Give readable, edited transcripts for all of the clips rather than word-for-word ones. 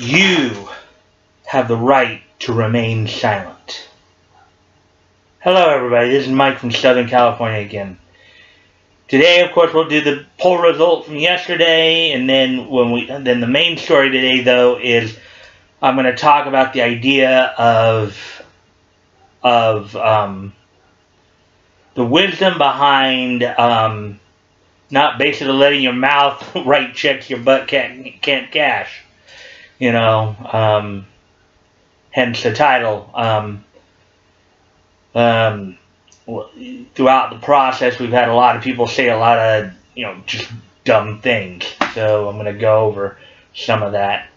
You have the right to remain silent. Hello everybody, this is Mike from Southern California again. Today, of course, we'll do the poll result from yesterday, and then the main story today, though, is I'm going to talk about the idea of the wisdom behind not basically letting your mouth write checks your butt can't cash. You know, hence the title. Throughout the process, we've had a lot of people say a lot of, just dumb things. So I'm going to go over some of that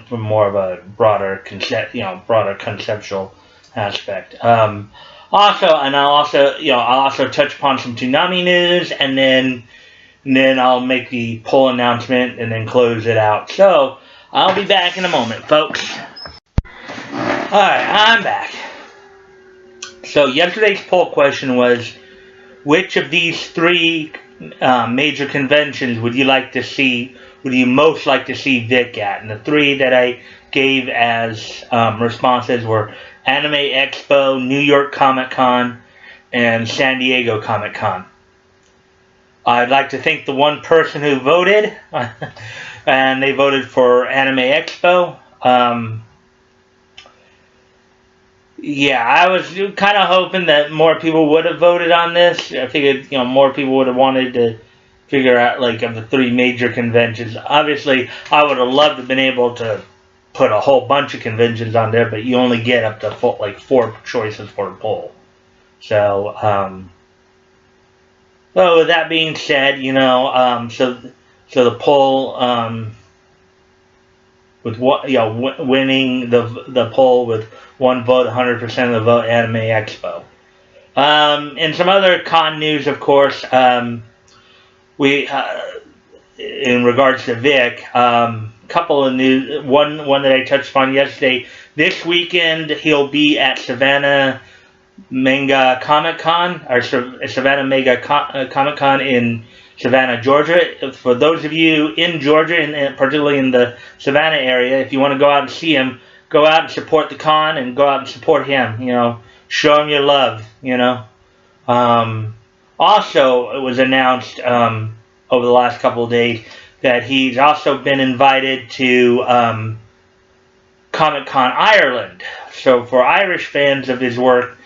from more of a broader conceptual aspect. I'll also touch upon some Toonami news, and then I'll make the poll announcement and then close it out. So I'll be back in a moment, folks. Alright, I'm back. So yesterday's poll question was, which of these three major conventions would you most like to see Vic at? And the three that I gave as responses were Anime Expo, New York Comic Con, and San Diego Comic Con. I'd like to thank the one person who voted, and they voted for Anime Expo. Yeah, I was kind of hoping that more people would have voted on this. I figured, more people would have wanted to figure out, of the three major conventions. Obviously, I would have loved to have been able to put a whole bunch of conventions on there, but you only get up to 4 choices for a poll. So, well, with that being said, so the poll, with winning the poll with one vote, 100% of the vote, Anime Expo. And some other con news, of course, we in regards to Vic, couple of news. One that I touched upon yesterday. This weekend he'll be at Savannah Mega Comic Con, or Savannah Mega Comic Con in Savannah, Georgia. For those of you in Georgia, and particularly in the Savannah area, if you want to go out and see him, go out and support the con and go out and support him. Show him your love. Also, it was announced over the last couple of days that he's also been invited to Comic Con Ireland. So for Irish fans of his work,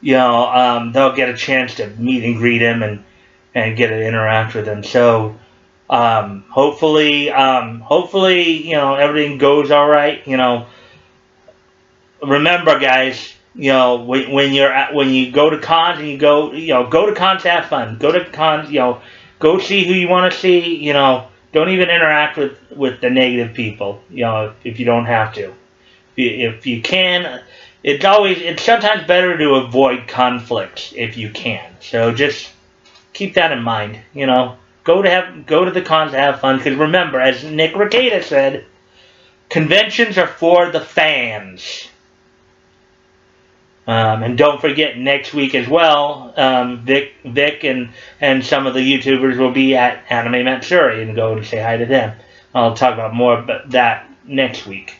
they'll get a chance to meet and greet him and get to interact with him. So hopefully, everything goes all right. Remember, guys, when you go to cons and go to cons to have fun. Go to cons, go see who you want to see. Don't even interact with the negative people. If you don't have to. If you can, it's sometimes better to avoid conflicts if you can. So just keep that in mind. Go to the cons to have fun. Because remember, as Nick Rekieta said, conventions are for the fans. And don't forget, next week as well, Vic and some of the YouTubers will be at Anime Matsuri, and go and say hi to them. I'll talk about more about that next week.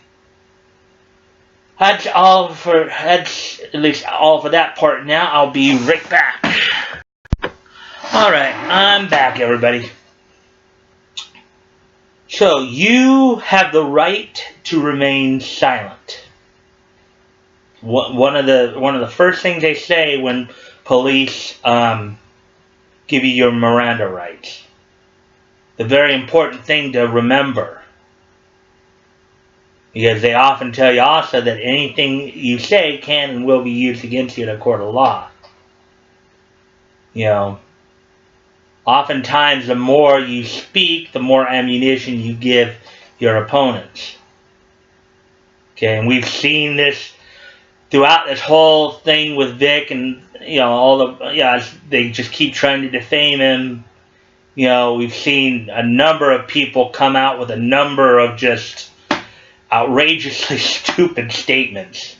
That's at least all for that part. Now I'll be right back. Alright, I'm back, everybody. So, you have the right to remain silent. One of the first things they say when police give you your Miranda rights. The very important thing to remember, because they often tell you also that anything you say can and will be used against you in a court of law. Oftentimes the more you speak, the more ammunition you give your opponents. Okay, and we've seen this throughout this whole thing with Vic, and they just keep trying to defame him. We've seen a number of people come out with a number of just outrageously stupid statements.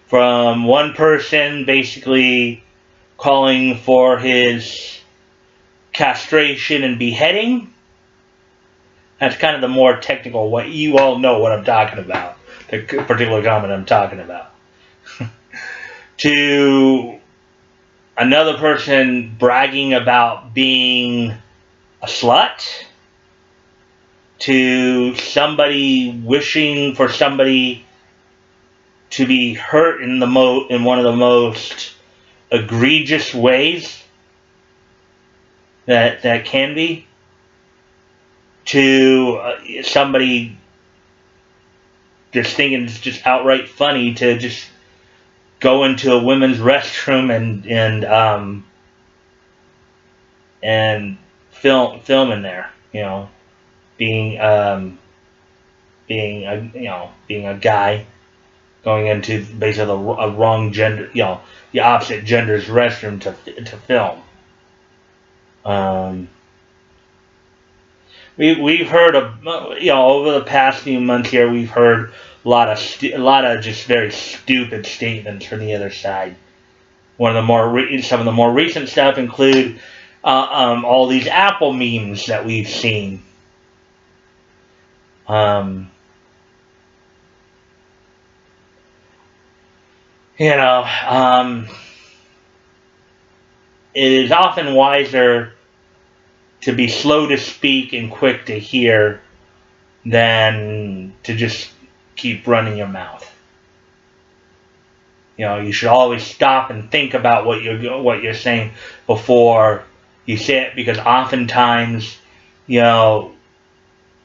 From one person basically calling for his castration and beheading, That's kind of the more technical way. You all know what I'm talking about. The particular comment I'm talking about. To another person bragging about being a slut. To somebody wishing for somebody to be hurt in one of the most egregious ways that can be, to somebody just thinking it's just outright funny to just go into a women's restroom and film in there, being a guy going into basically a wrong gender, the opposite gender's restroom to film. We've heard of, over the past few months here, we've heard a lot of just very stupid statements from the other side. Some of the more recent stuff include all these Apple memes that we've seen. It is often wiser to be slow to speak and quick to hear than to just keep running your mouth. You should always stop and think about what you're saying before you say it, because oftentimes, you'll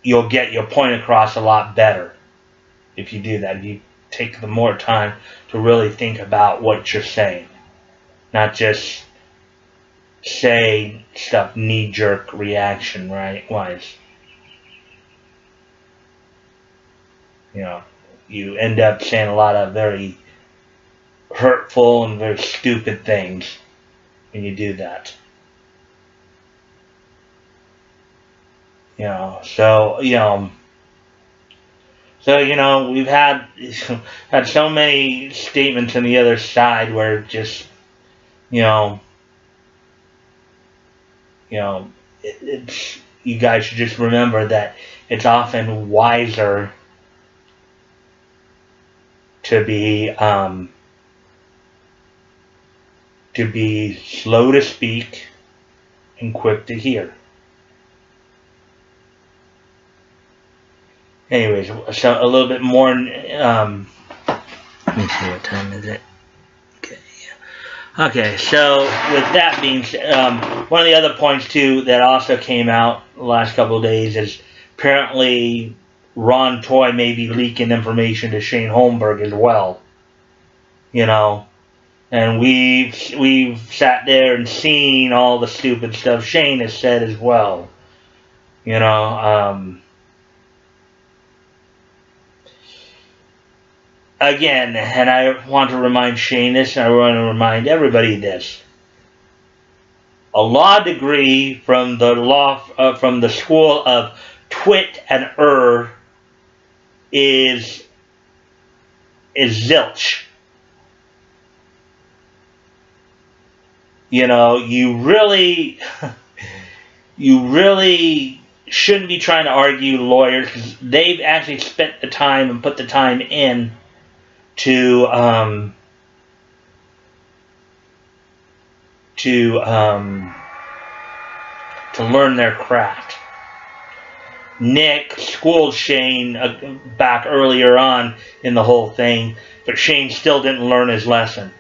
get your point across a lot better if you do that. If you take the more time to really think about what you're saying, not just say stuff knee-jerk reaction, right? Wise. You end up saying a lot of very hurtful and very stupid things when you do that. We've had so many statements on the other side where just, it's, you guys should just remember that it's often wiser to be slow to speak and quick to hear. Anyways, so a little bit more. Let me see, what time is it? Okay, so with that being said, one of the other points too that also came out the last couple of days is apparently Ron Toy may be leaking information to Shane Holmberg as well. And we've sat there and seen all the stupid stuff Shane has said as well. Again, and I want to remind Shane this, and I want to remind everybody this. A law degree from the School of Twit and is zilch. You really shouldn't be trying to argue lawyers, because they've actually spent the time and put the time in to learn their craft. Nick schooled Shane back earlier on in the whole thing, but Shane still didn't learn his lesson.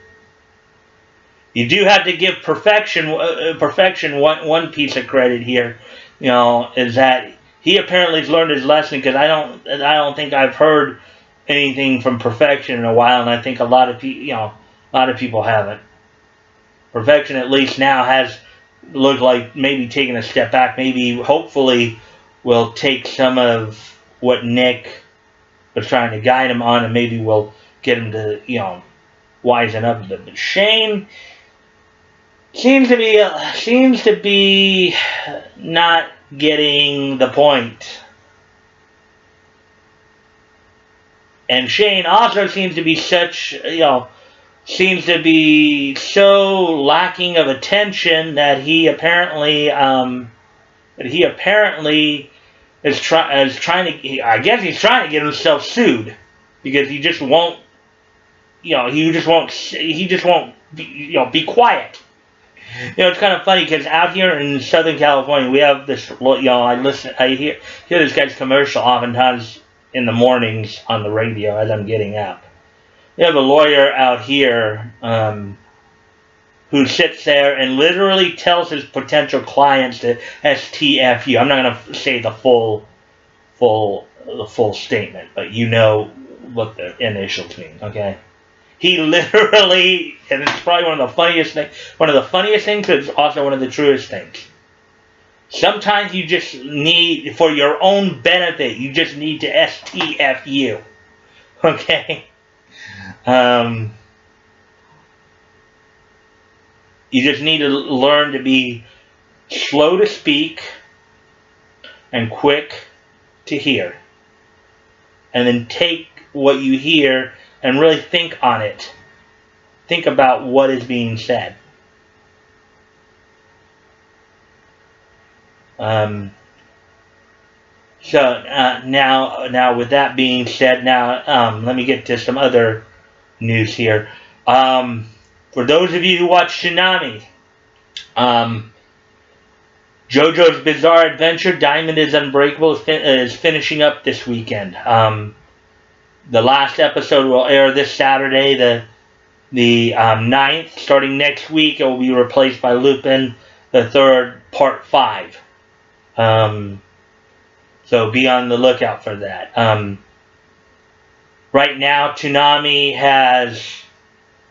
You do have to give perfection one piece of credit here, is that he apparently has learned his lesson, because I don't think I've heard anything from Perfection in a while, and I think a lot of people haven't. Perfection at least now has looked like maybe taking a step back. Maybe, hopefully, will take some of what Nick was trying to guide him on, and maybe will get him to wisen up a bit. But Shane seems to be not getting the point. And Shane also seems to be so lacking of attention that he apparently is trying to. I guess he's trying to get himself sued because he just won't. He just won't. Be quiet. It's kind of funny because out here in Southern California, we have this. I hear this guy's commercial oftentimes in the mornings on the radio as I'm getting up. We have a lawyer out here who sits there and literally tells his potential clients to STFU. I'm not going to say the full statement, but you know what the initials mean, okay? He literally, and it's probably one of the funniest things, but it's also one of the truest things. Sometimes you just need, for your own benefit, you just need to STFU, okay? You just need to learn to be slow to speak and quick to hear. And then take what you hear and really think on it. Think about what is being said. Now with that being said, let me get to some other news here. For those of you who watch Toonami, JoJo's Bizarre Adventure, Diamond is Unbreakable, is finishing up this weekend. The last episode will air this Saturday, the 9th. Starting next week, it will be replaced by Lupin the Third, Part 5. So be on the lookout for that. Right now, Toonami has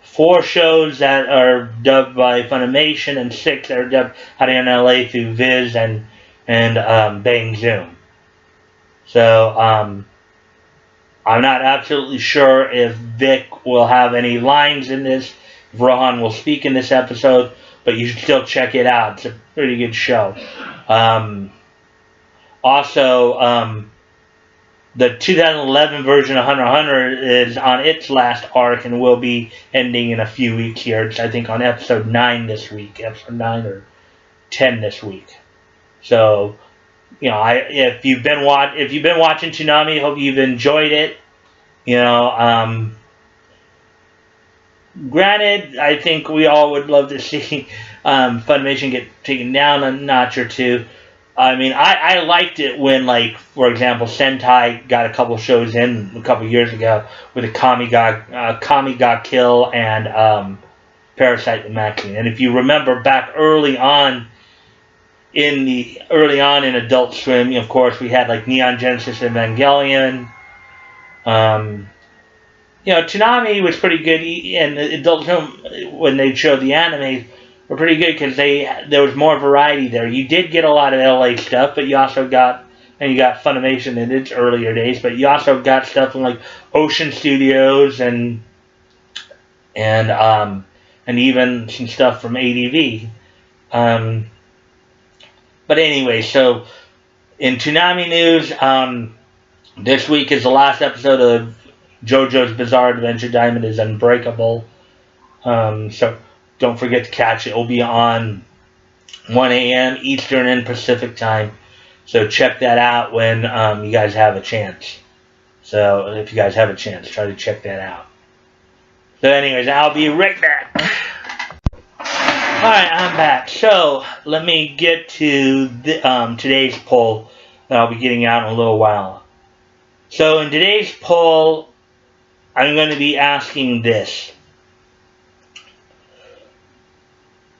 4 shows that are dubbed by Funimation and 6 that are dubbed out in LA through Viz and Bang Zoom. So I'm not absolutely sure if Vic will have any lines in this, if Rohan will speak in this episode, but you should still check it out. It's a pretty good show. Also, the 2011 version of Hunter x Hunter is on its last arc and will be ending in a few weeks here. It's, I think, on episode 9 this week. Episode 9 or 10 this week. So, if you've been watching Toonami, hope you've enjoyed it. Granted, I think we all would love to see Funimation get taken down a notch or two. I mean, I liked it when, like, for example, Sentai got a couple shows in a couple years ago with a Kami Ga Kill and Parasite the Maxine. And if you remember back early on in Adult Swim, of course, we had like Neon Genesis Evangelion. Toonami was pretty good, and Adult Swim, when they showed the anime, were pretty good because there was more variety there. You did get a lot of LA stuff, but you also got Funimation in its earlier days, but you also got stuff from like Ocean Studios and even some stuff from ADV. But anyway, so in Toonami news, this week is the last episode of JoJo's Bizarre Adventure, Diamond is Unbreakable. So don't forget to catch it. It will be on 1 a.m. Eastern and Pacific time. So check that out when you guys have a chance. So if you guys have a chance, try to check that out. So anyways, I'll be right back. Alright, I'm back. So let me get to today's poll that I'll be getting out in a little while. So in today's poll, I'm going to be asking this.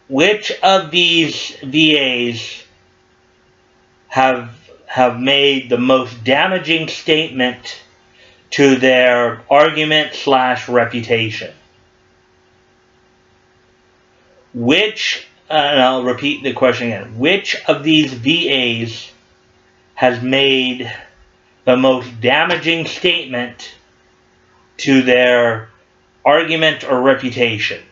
Which of these VAs have made the most damaging statement to their argument/reputation? And I'll repeat the question again. Which of these VAs has made the most damaging statement to their argument or reputation?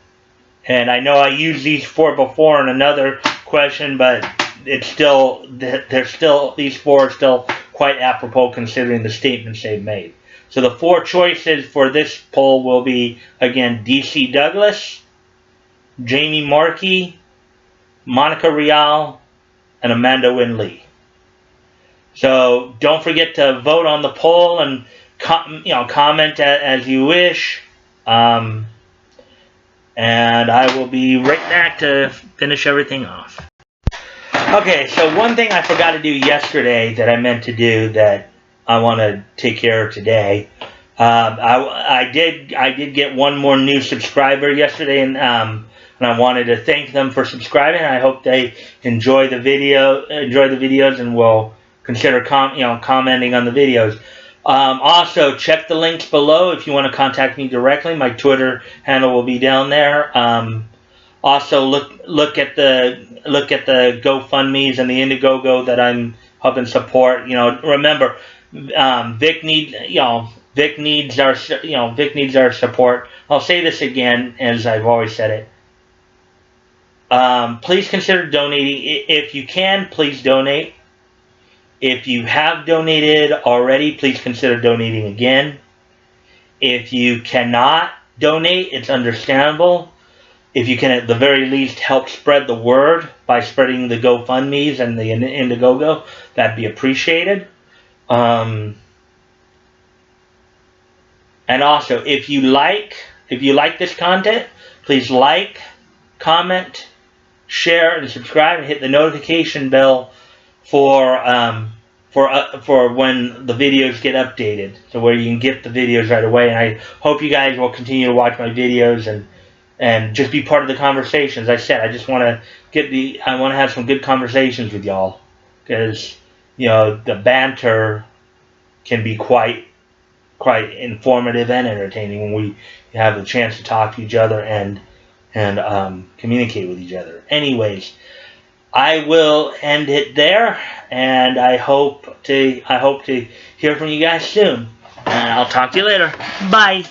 And I know I used these 4 before in another question, but these 4 are still quite apropos considering the statements they've made. So the 4 choices for this poll will be, again, DC Douglas, Jamie Markey, Monica Rial, and Amanda Wynn Lee. So don't forget to vote on the poll and comment as you wish. And I will be right back to finish everything off. Okay, so one thing I forgot to do yesterday that I meant to do that I want to take care of today. I did get one more new subscriber yesterday, and I wanted to thank them for subscribing. I hope they enjoy the videos, and will consider commenting on the videos. Also, check the links below if you want to contact me directly. My Twitter handle will be down there. Also, look at the GoFundMe's and the Indiegogo that I'm helping support. Remember, Vic needs our support. I'll say this again, as I've always said it. Please consider donating. If you can, please donate. If you have donated already, please consider donating again. If you cannot donate, it's understandable. If you can, at the very least, help spread the word by spreading the GoFundMe's and the Indiegogo, that'd be appreciated. And also, if you like this content, please like, comment, share, and subscribe, and hit the notification bell for when the videos get updated, so where you can get the videos right away. And I hope you guys will continue to watch my videos and just be part of the conversation. As I said, I just want to have some good conversations with y'all, because the banter can be quite informative and entertaining when we have the chance to talk to each other and communicate with each other. Anyways, I will end it there, and I hope to hear from you guys soon. And I'll talk to you later. Bye.